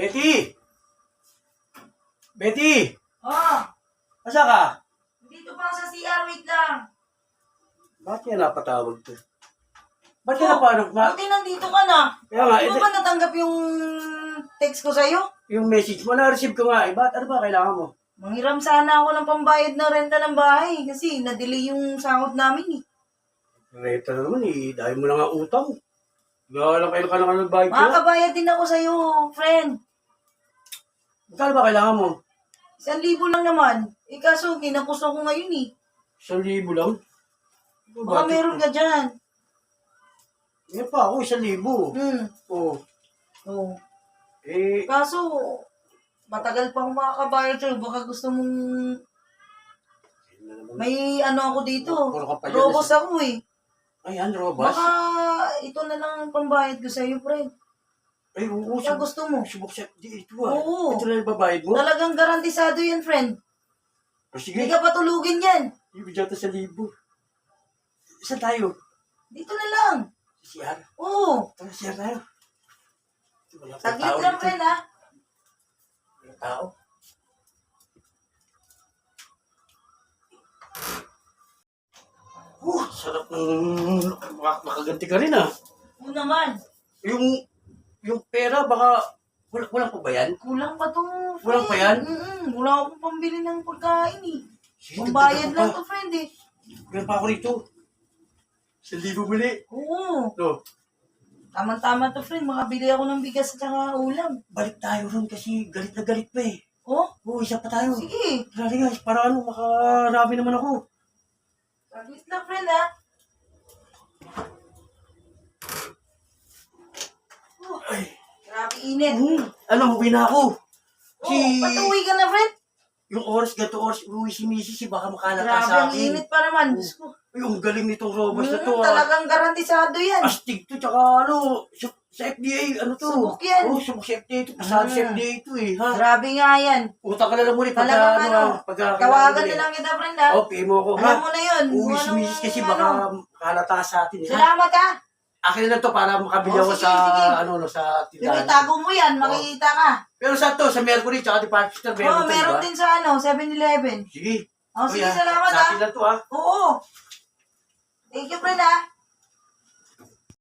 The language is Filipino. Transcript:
Betty! Betty! Oh, Asa ka? dito pa ako sa CR, wait lang. Bakit kaya napatawag to? Bakit kaya napatawag? Buti nandito ka na. Kaya nga, Hindi mo ba natanggap yung text ko sa'yo? yung message mo, na-receive ko nga. Ba't ano ba kailangan mo? Manghiram sana ako ng pambayad na renta ng bahay kasi na-delay yung sahod namin eh. Reta na naman eh. Dahil mo lang ang utang. Wala lang kayo ka ng bayad ko. Makakabayad din ako sa'yo, friend. Magkano ba kailangan mo? 1,000 lang naman. Eh kaso, kinapos ako ngayon eh. 1,000 lang? Baka meron ka dyan. Yan pa ako, 1,000. Oo. Oh. Eh, Kaso, matagal pa akong makakabayad sa'yo. Baka gusto mong... May ano ako dito. Puro ka pa dyan. Robos ako eh. Ayan, Robas. Baka ito na lang ang pambayad ko sa'yo, friend. Ay, oo. Kaya gusto mo. Subok dito ah. Oo. Ito na yung babayad mo. Talagang garantisado yan, friend. O sige. Hindi ka patulugin yan. Ibigyan ito 1,000. Saan tayo? Dito na lang. Sa CR. Oo. Tara, CR tayo. Wala pang Saglit tao lang, dito. friend, ha? Wala tao. Sarap ng makaganti ka rin ah. Oo naman. Yung pera baka walang pa ba yan? Kulang pa to, friend. Kulang pa yan? Wala akong pambili ng pagkain eh. Sige, Pambayad dagdagan lang pa. to, friend eh. Ganun pa ako rito. 1,000 muli. Oo. No, Tama-tama to, friend. Makabili ako ng bigas at saka ulam. balik tayo ron kasi galit na galit pa eh. Oh? Oo, isa pa tayo. Sige. Grabe guys, para ano, makarami naman ako. Saglit lang, friend, ha? Ay, Grabe init. ano, uwi na ako. Oh, patuwi ka na, friend. Yung oras, gato oras, uwi si Mrs. Baka makalata Grabe sa ang akin. init pa naman. Diyos ko. Yung galing nitong robot na to ah. Talagang garantisado yan. Astig to, tsaka ano, sa FDA, ano to? Subok yan. Oo, subok sa FDA to. Pasado sa FDA to eh, ha? Grabe nga yan. Utang ka na lang muli pagka, Talagang ano, ano, pagka... tawagan na lang kita, friend, ha? Okay mo ako, ha? Alam mo na yun. Uwi Kung si anong, Mrs. kasi baka makalata sa atin, eh, ha? Salamat, ha? Akin na lang to para makabili Oh, ako sige, sa, sige. ano, no, sa Pero tindahan. itago mo yan. Makikita ka. Pero sa to, sa Mercury, tsaka Department Store, meron Oo, to, meron diba? din sa ano, 7-Eleven. Sige. Oh, sige, Kuya, salamat, sa ha? akin lang to, ha? Oo. Thank you, friend, ha?